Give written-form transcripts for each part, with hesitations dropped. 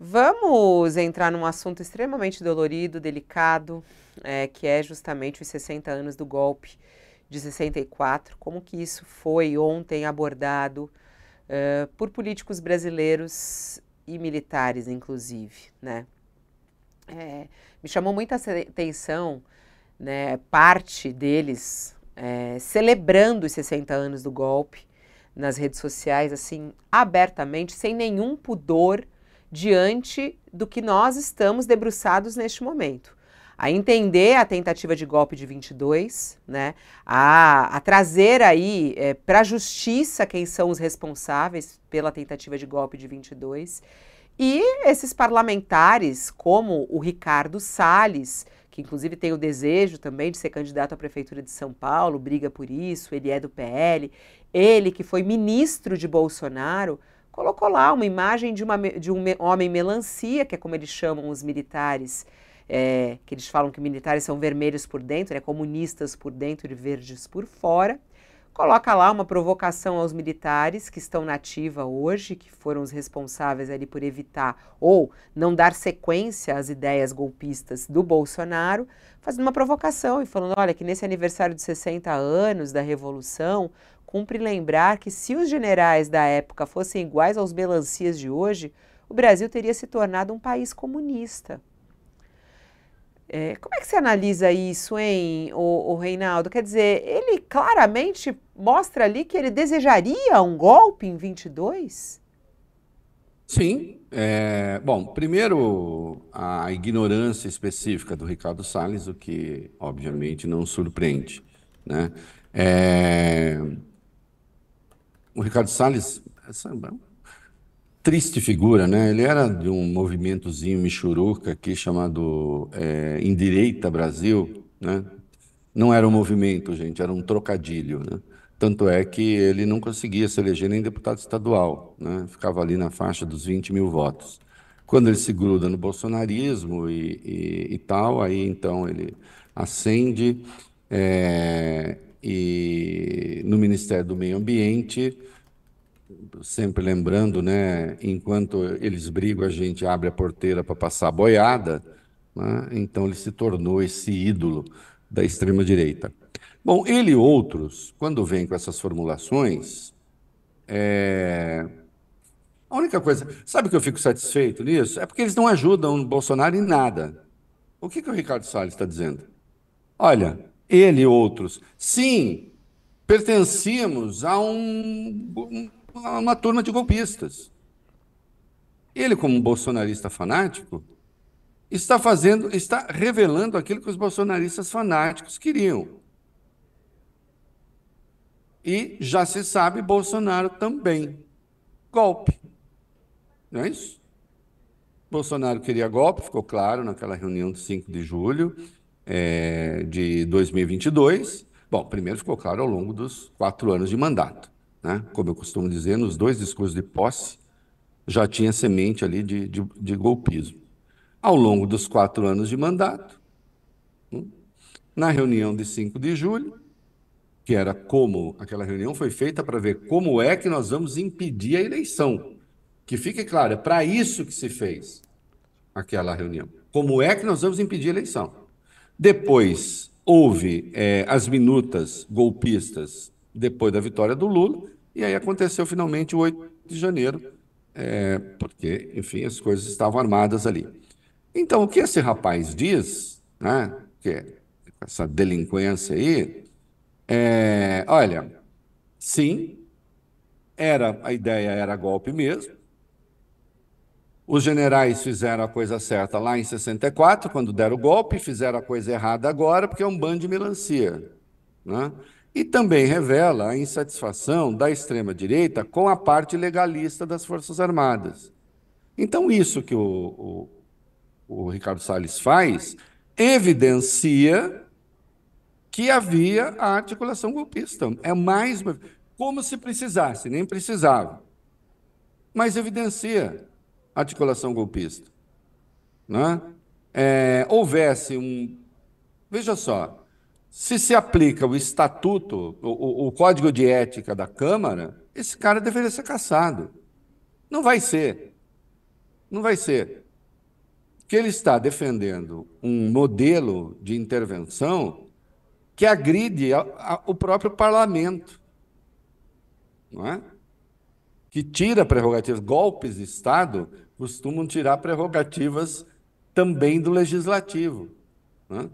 Vamos entrar num assunto extremamente dolorido, delicado, que é justamente os 60 anos do golpe de 64. Como que isso foi ontem abordado por políticos brasileiros e militares, inclusive, né? Me chamou muita atenção, né, parte deles celebrando os 60 anos do golpe nas redes sociais, assim, abertamente, sem nenhum pudor diante do que nós estamos debruçados neste momento. A entender a tentativa de golpe de 22, né, a trazer aí para a justiça quem são os responsáveis pela tentativa de golpe de 22, e esses parlamentares, como o Ricardo Salles, que inclusive tem o desejo também de ser candidato à Prefeitura de São Paulo, briga por isso, ele é do PL, ele que foi ministro de Bolsonaro, colocou lá uma imagem de um homem melancia, que é como eles chamam os militares, que eles falam que militares são vermelhos por dentro, comunistas por dentro e verdes por fora. Coloca lá uma provocação aos militares que estão na ativa hoje, que foram os responsáveis ali por evitar ou não dar sequência às ideias golpistas do Bolsonaro, fazendo uma provocação e falando, olha, que nesse aniversário de 60 anos da Revolução, cumpre lembrar que se os generais da época fossem iguais aos melancias de hoje, o Brasil teria se tornado um país comunista. Como é que você analisa isso, hein, o Reinaldo? Quer dizer, ele claramente mostra ali que ele desejaria um golpe em 22? Sim. Bom, primeiro, a ignorância específica do Ricardo Salles, o que, obviamente, não surpreende, né? É, o Ricardo Salles, essa é uma triste figura, né? Ele era de um movimentozinho michuruca aqui chamado Endireita Brasil, né? Não era um movimento, gente, era um trocadilho, né? Tanto é que ele não conseguia se eleger nem deputado estadual, né? Ficava ali na faixa dos 20 mil votos. Quando ele se gruda no bolsonarismo e tal, aí então ele ascende, e no Ministério do Meio Ambiente, sempre lembrando, né? Enquanto eles brigam, a gente abre a porteira para passar a boiada, né? Então ele se tornou esse ídolo da extrema-direita. Bom, ele e outros, quando vêm com essas formulações, a única coisa, sabe que eu fico satisfeito nisso? É porque eles não ajudam o Bolsonaro em nada. O que o Ricardo Salles está dizendo? Olha, ele e outros, sim, pertencíamos a uma turma de golpistas. Ele, como um bolsonarista fanático, está revelando aquilo que os bolsonaristas fanáticos queriam. E já se sabe, Bolsonaro também. Golpe, não é isso? Bolsonaro queria golpe, ficou claro naquela reunião de 5 de julho de 2022. Bom, primeiro ficou claro ao longo dos 4 anos de mandato, né? Como eu costumo dizer, nos dois discursos de posse, já tinha semente ali de golpismo. Ao longo dos 4 anos de mandato, na reunião de 5 de julho, que era como aquela reunião foi feita para ver como é que nós vamos impedir a eleição. Que fique claro, é para isso que se fez aquela reunião. Como é que nós vamos impedir a eleição? Depois houve as minutas golpistas depois da vitória do Lula, e aí aconteceu finalmente o 8 de janeiro, porque, enfim, as coisas estavam armadas ali. Então, o que esse rapaz diz, né, que é essa delinquência aí, olha, sim, a ideia era golpe mesmo. Os generais fizeram a coisa certa lá em 64, quando deram o golpe, fizeram a coisa errada agora, porque é um bando de melancia, né? E também revela a insatisfação da extrema-direita com a parte legalista das Forças Armadas. Então, isso que o Ricardo Salles faz evidencia que havia a articulação golpista. É mais como se precisasse, nem precisava, mas evidencia a articulação golpista, né? Houvesse um. Veja só, se aplica o estatuto, o código de ética da Câmara, esse cara deveria ser cassado. Não vai ser. Não vai ser. Porque ele está defendendo um modelo de intervenção que agride o próprio parlamento, não é? Que tira prerrogativas. Golpes de Estado costumam tirar prerrogativas também do legislativo, né?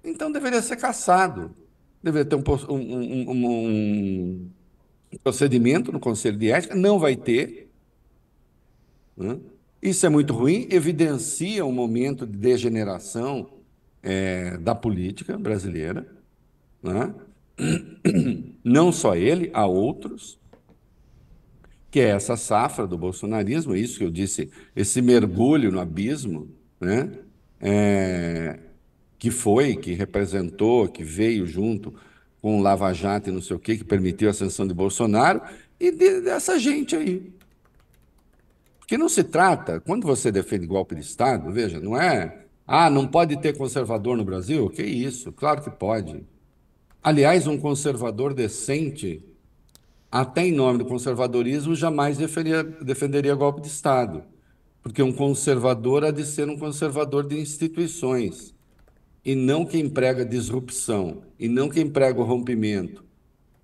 Então deveria ser cassado. Deveria ter um procedimento no Conselho de Ética, não vai ter, né? Isso é muito ruim, evidencia um momento de degeneração da política brasileira, né? Não só ele, há outros, que é essa safra do bolsonarismo, é isso que eu disse, esse mergulho no abismo, né? Que representou, que veio junto com o Lava Jato e não sei o quê, que permitiu a ascensão de Bolsonaro, e dessa gente aí. Porque não se trata, quando você defende golpe de Estado, veja, não é, não pode ter conservador no Brasil? Que isso, claro que pode. Aliás, um conservador decente, até em nome do conservadorismo, jamais defenderia golpe de Estado. Porque um conservador há de ser um conservador de instituições, e não quem prega disrupção, e não quem prega o rompimento,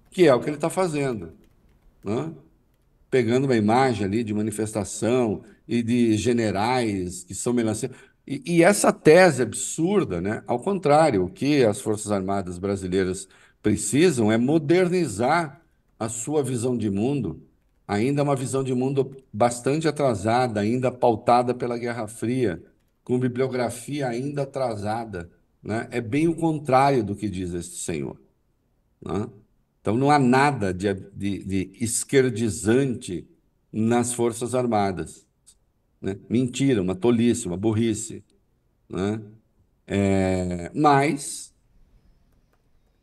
que é o que ele está fazendo, né? Pegando uma imagem ali de manifestação e de generais que são melancia. E essa tese absurda, né? Ao contrário, o que as Forças Armadas brasileiras precisam é modernizar a sua visão de mundo, ainda uma visão de mundo bastante atrasada, ainda pautada pela Guerra Fria, com bibliografia ainda atrasada, né? É bem o contrário do que diz este senhor, né? Então, não há nada de esquerdizante nas Forças Armadas, né? Mentira, uma tolice, uma burrice, né? Mas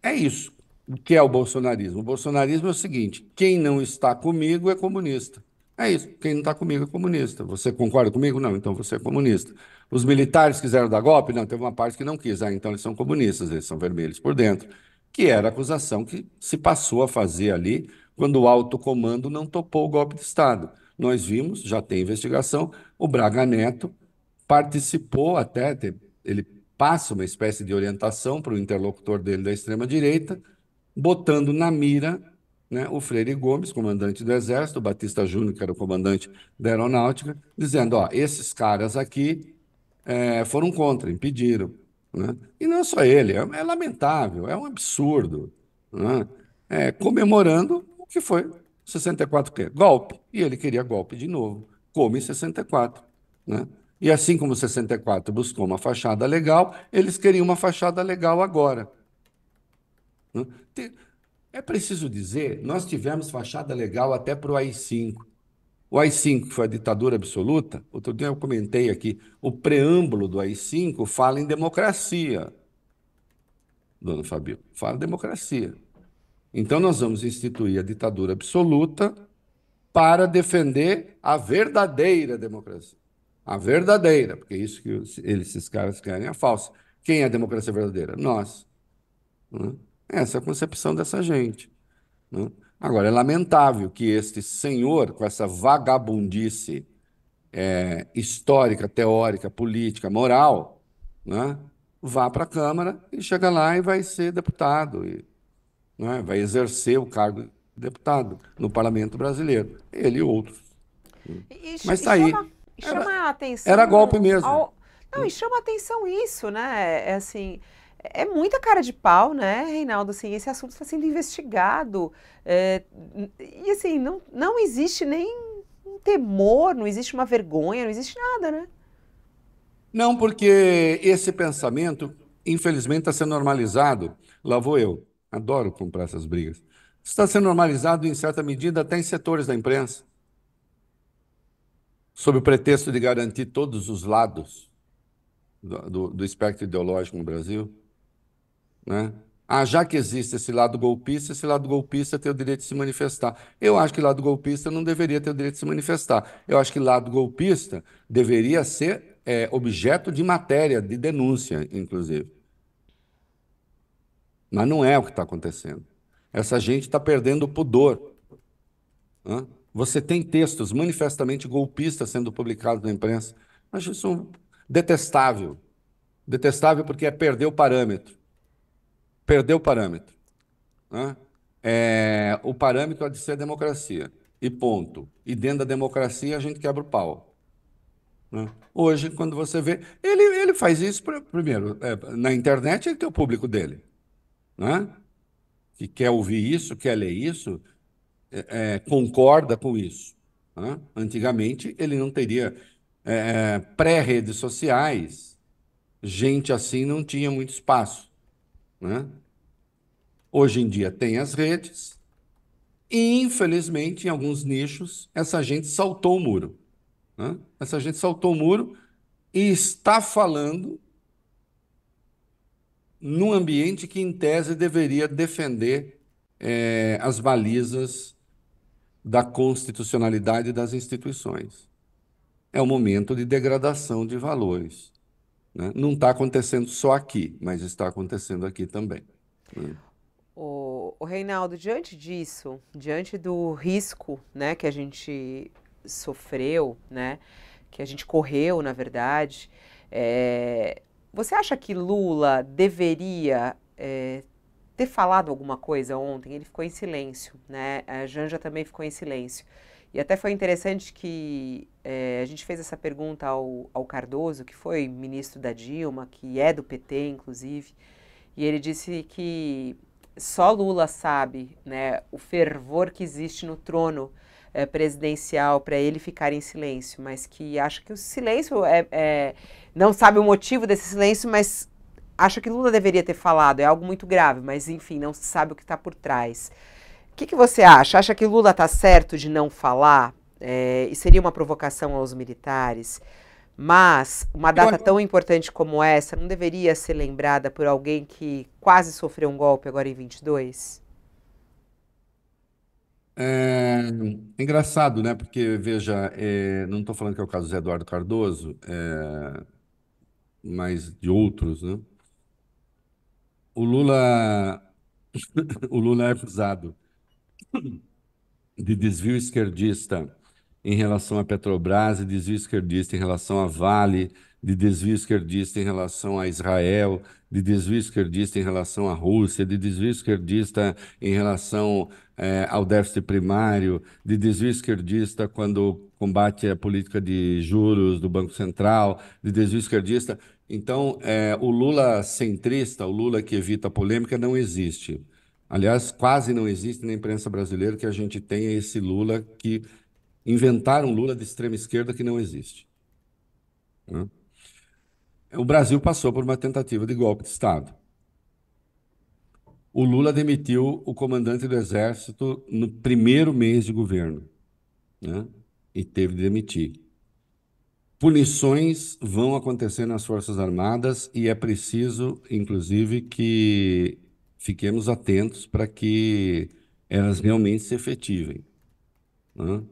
é isso. O que é o bolsonarismo? O bolsonarismo é o seguinte: quem não está comigo é comunista. É isso. Quem não está comigo é comunista. Você concorda comigo? Não, então você é comunista. Os militares quiseram dar golpe? Não, teve uma parte que não quis. Então eles são comunistas, eles são vermelhos por dentro. Que era a acusação que se passou a fazer ali quando o alto comando não topou o golpe de Estado. Nós vimos, já tem investigação, o Braga Neto participou até, ele passa uma espécie de orientação para o interlocutor dele da extrema-direita, botando na mira, né, o Freire Gomes, comandante do Exército, o Batista Júnior, que era o comandante da Aeronáutica, dizendo, ó, esses caras aqui foram contra, impediram, né? E não só ele, é lamentável, é um absurdo, né? Comemorando o que foi 64 quê? Golpe. E ele queria golpe de novo, como em 64, né? E assim como 64 buscou uma fachada legal, eles queriam uma fachada legal agora, né? É preciso dizer, nós tivemos fachada legal até para o AI-5. O AI-5, que foi a ditadura absoluta, outro dia eu comentei aqui, o preâmbulo do AI-5 fala em democracia, dona Fabio, fala em democracia. Então nós vamos instituir a ditadura absoluta para defender a verdadeira democracia. A verdadeira, porque isso que esses caras querem é falsa. Quem é a democracia verdadeira? Nós, né? Essa é a concepção dessa gente, né? Agora, é lamentável que este senhor, com essa vagabundice histórica, teórica, política, moral, né, vá para a Câmara e chega lá e vai ser deputado, né, vai exercer o cargo de deputado no Parlamento brasileiro. Ele e outros. Mas está Chama, aí. chama a Era golpe atenção mesmo. Não, e chama a atenção isso, né? É assim, é muita cara de pau, né, Reinaldo? Assim, esse assunto está sendo investigado. E assim, não existe nem um temor, não existe uma vergonha, não existe nada, né? Não, porque esse pensamento, infelizmente, está sendo normalizado. Lá vou eu. Adoro comprar essas brigas. Está sendo normalizado, em certa medida, até em setores da imprensa, sob o pretexto de garantir todos os lados do espectro ideológico no Brasil, né? Já que existe esse lado golpista tem o direito de se manifestar. Eu acho que lado golpista não deveria ter o direito de se manifestar. Eu acho que lado golpista deveria ser objeto de matéria, de denúncia, inclusive. Mas não é o que está acontecendo. Essa gente está perdendo o pudor, né? Você tem textos manifestamente golpistas sendo publicados na imprensa. Acho isso detestável. Detestável porque é perder o parâmetro. Perder o parâmetro. Né? O parâmetro há de ser a democracia. E ponto. E dentro da democracia a gente quebra o pau. Né? Hoje, quando você vê. Ele faz isso, primeiro, na internet ele tem o público dele. Né? Que quer ouvir isso, quer ler isso, concorda com isso. Né? Antigamente, ele não teria pré-redes sociais, gente assim não tinha muito espaço. Né? Hoje em dia tem as redes, e infelizmente, em alguns nichos, essa gente saltou o muro. Né? Essa gente saltou o muro e está falando num ambiente que, em tese, deveria defender as balizas da constitucionalidade das instituições. É um momento de degradação de valores. Né? Não está acontecendo só aqui, mas está acontecendo aqui também. Né? O Reinaldo, diante disso, diante do risco, né, que a gente sofreu, né, que a gente correu, na verdade, você acha que Lula deveria ter falado alguma coisa ontem? Ele ficou em silêncio, né? A Janja também ficou em silêncio. E até foi interessante que a gente fez essa pergunta ao Cardoso, que foi ministro da Dilma, que é do PT, inclusive, e ele disse que só Lula sabe, né, o fervor que existe no trono presidencial para ele ficar em silêncio, mas que acha que o silêncio não sabe o motivo desse silêncio, mas acha que Lula deveria ter falado. É algo muito grave, mas enfim, não se sabe o que está por trás. O que você acha? Acha que Lula está certo de não falar? E seria uma provocação aos militares? Mas uma data tão importante como essa não deveria ser lembrada por alguém que quase sofreu um golpe agora em 22? Engraçado, né? Porque, veja, não estou falando que é o caso do Zé Eduardo Cardoso, mas de outros, né? O Lula, o Lula é acusado de desvio esquerdista em relação à Petrobras, de desvio esquerdista em relação à Vale, de desvio esquerdista em relação a Israel, de desvio esquerdista em relação à Rússia, de desvio esquerdista em relação ao déficit primário, de desvio esquerdista quando combate a política de juros do Banco Central, de desvio esquerdista. Então, o Lula centrista, o Lula que evita a polêmica, não existe. Aliás, quase não existe na imprensa brasileira que a gente tenha esse Lula que inventaram um Lula de extrema esquerda que não existe. Né? O Brasil passou por uma tentativa de golpe de Estado. O Lula demitiu o comandante do Exército no primeiro mês de governo, né? E teve de demitir. Punições vão acontecer nas Forças Armadas e é preciso, inclusive, que fiquemos atentos para que elas realmente se efetivem. Né?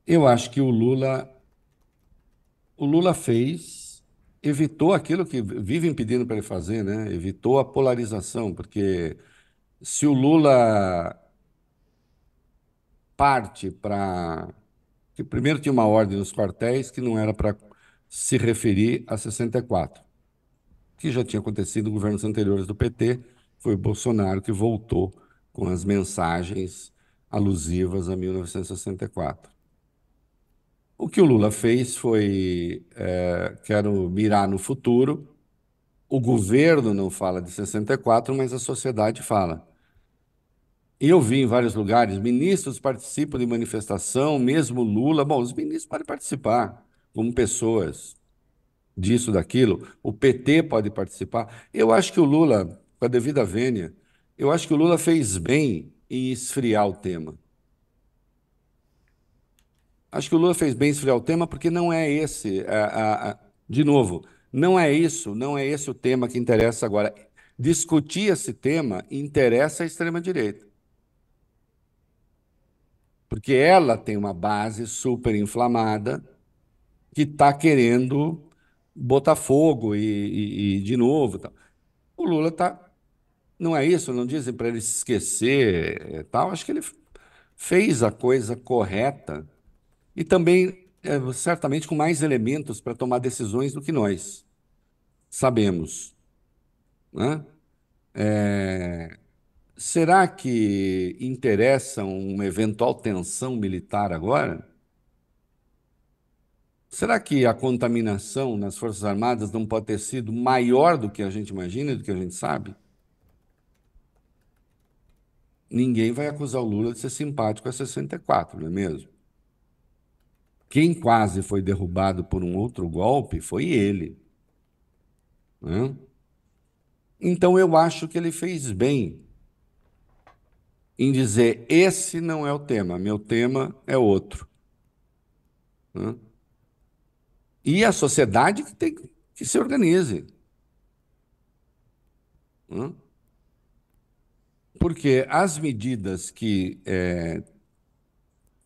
Eu acho que o Lula fez, evitou aquilo que vivem pedindo para ele fazer, né? Evitou a polarização, porque se o Lula parte para. Que primeiro tinha uma ordem nos quartéis que não era para se referir a 64, que já tinha acontecido em governos anteriores do PT, foi o Bolsonaro que voltou com as mensagens alusivas a 1964. O que o Lula fez foi, quero mirar no futuro. O governo não fala de 64, mas a sociedade fala. E eu vi em vários lugares, ministros participam de manifestação, mesmo Lula. Bom, os ministros podem participar como pessoas disso, daquilo. O PT pode participar. Eu acho que o Lula, com a devida vênia, eu acho que o Lula fez bem em esfriar o tema. Acho que o Lula fez bem em esfriar o tema porque não é esse, de novo, não é isso, não é esse o tema que interessa agora. Discutir esse tema interessa à extrema-direita, porque ela tem uma base super inflamada que está querendo botar fogo e de novo. Tal. O Lula está. Não é isso? Não dizem para ele se esquecer, tal. Acho que ele fez a coisa correta e também, certamente, com mais elementos para tomar decisões do que nós sabemos, né? Será que interessa uma eventual tensão militar agora? Será que a contaminação nas Forças Armadas não pode ter sido maior do que a gente imagina, do que a gente sabe? Ninguém vai acusar o Lula de ser simpático a 64, não é mesmo? Quem quase foi derrubado por um outro golpe foi ele, né? Então eu acho que ele fez bem em dizer: esse não é o tema, meu tema é outro, né? E a sociedade que tem que se organize, né? Porque as medidas que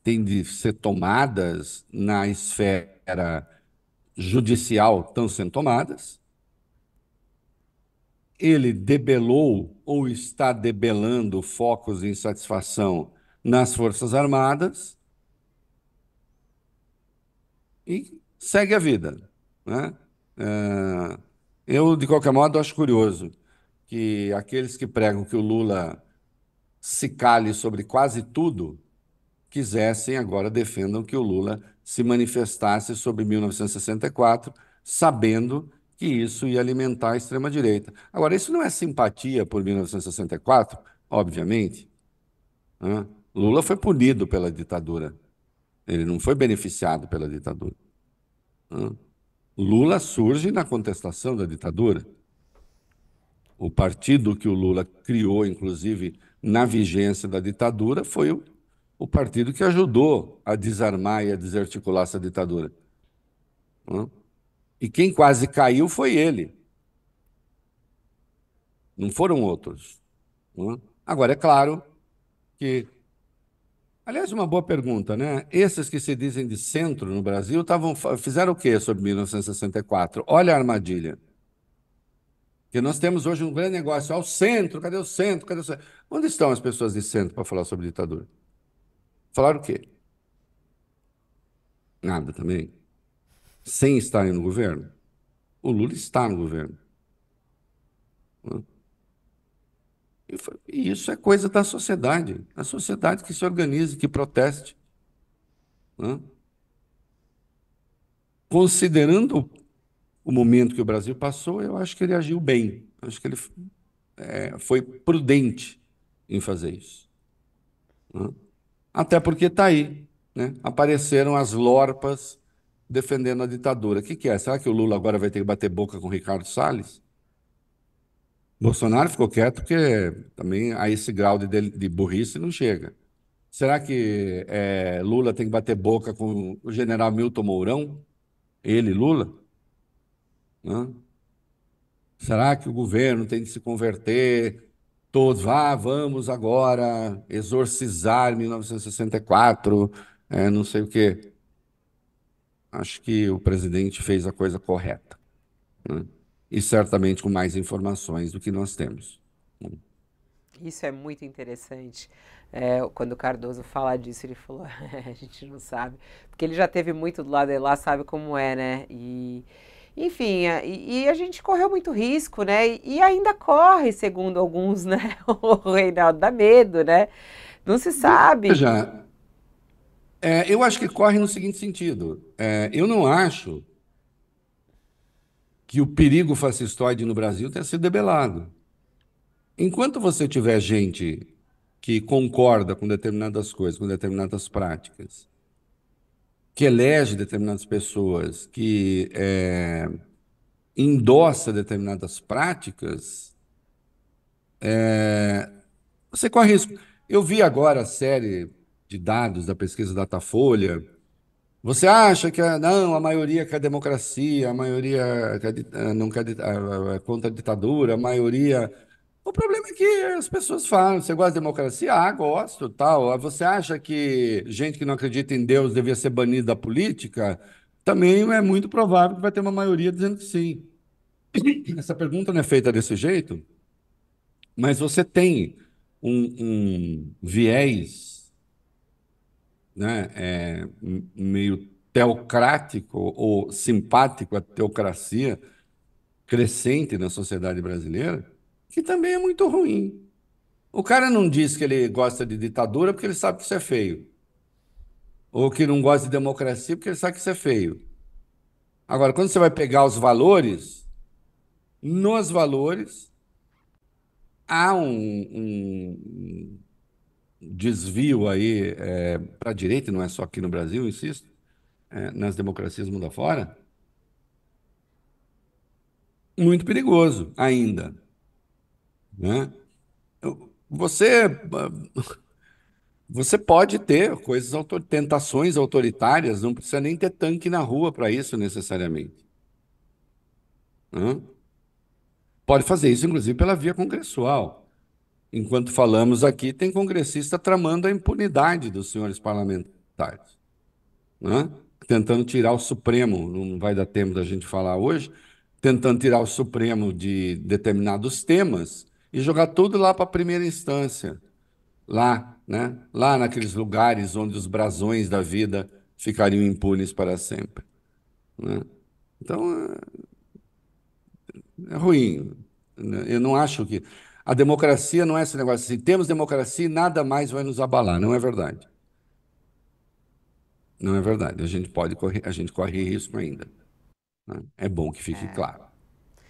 têm de ser tomadas na esfera judicial estão sendo tomadas. Ele debelou ou está debelando focos de insatisfação nas Forças Armadas e segue a vida, né? Eu, de qualquer modo, acho curioso que aqueles que pregam que o Lula se cale sobre quase tudo quisessem agora defendam que o Lula se manifestasse sobre 1964, sabendo que isso ia alimentar a extrema-direita. Agora, isso não é simpatia por 1964, obviamente, né? Lula foi punido pela ditadura, ele não foi beneficiado pela ditadura, né? Lula surge na contestação da ditadura. O partido que o Lula criou, inclusive, na vigência da ditadura, foi o partido que ajudou a desarmar e a desarticular essa ditadura, né? E quem quase caiu foi ele, não foram outros, né? Agora, é claro que, aliás, uma boa pergunta, né? Esses que se dizem de centro no Brasil fizeram o quê sobre 1964? Olha a armadilha. Que nós temos hoje um grande negócio, ao centro, cadê o centro? Cadê o centro? Onde estão as pessoas de centro para falar sobre ditadura? Falaram o quê? Nada também. Sem estarem no governo? O Lula está no governo, né? E isso é coisa da sociedade. A sociedade que se organize, que proteste, né? Considerando o momento que o Brasil passou, eu acho que ele agiu bem. Acho que ele foi prudente em fazer isso, né? Até porque está aí, né? Apareceram as lorpas defendendo a ditadura. O que que é? Será que o Lula agora vai ter que bater boca com o Ricardo Salles? Bolsonaro ficou quieto porque também a esse grau de burrice não chega. Será que Lula tem que bater boca com o general Milton Mourão? Ele, Lula? Né? Será que o governo tem que se converter? Todos, vamos agora exorcizar 1964, não sei o quê. Acho que o presidente fez a coisa correta, né? E certamente com mais informações do que nós temos. Isso é muito interessante. Quando o Cardoso fala disso, ele falou: a gente não sabe. Porque ele já teve muito do lado de lá, sabe como é, né? Enfim, e a gente correu muito risco, né? E ainda corre, segundo alguns, né? O Reinaldo dá medo, né? Não se sabe. Veja, eu acho que corre no seguinte sentido. Eu não acho que o perigo fascistoide no Brasil tenha sido debelado. Enquanto você tiver gente que concorda com determinadas coisas, com determinadas práticas, que elege determinadas pessoas, que endossa determinadas práticas, você corre risco. Eu vi agora a série de dados da pesquisa Datafolha. Você acha que não, a maioria quer democracia, a maioria não quer contra a ditadura, a maioria. O problema é que as pessoas falam: você gosta de democracia? Ah, gosto, tal. Você acha que gente que não acredita em Deus devia ser banida da política? Também é muito provável que vai ter uma maioria dizendo que sim. Essa pergunta não é feita desse jeito, mas você tem um viés né, meio teocrático ou simpático à teocracia crescente na sociedade brasileira, que também é muito ruim. O cara não diz que ele gosta de ditadura porque ele sabe que isso é feio, ou que não gosta de democracia porque ele sabe que isso é feio. Agora, quando você vai pegar os valores, nos valores há um desvio aí para a direita, não é só aqui no Brasil, insisto, nas democracias mundo afora, muito perigoso ainda, né? Você, você pode ter coisas, tentações autoritárias, não precisa nem ter tanque na rua para isso necessariamente, né? Pode fazer isso, inclusive, pela via congressual. Enquanto falamos aqui, tem congressista tramando a impunidade dos senhores parlamentares, né? Tentando tirar o Supremo, não vai dar tempo da gente falar hoje, tentando tirar o Supremo de determinados temas e jogar tudo lá para a primeira instância, lá, né? Lá naqueles lugares onde os brasões da vida ficariam impunes para sempre, né? Então, é ruim, né? Eu não acho que a democracia não é esse negócio assim, temos democracia e nada mais vai nos abalar, não é verdade. Não é verdade. A gente corre risco ainda, né? É bom que fique É. claro.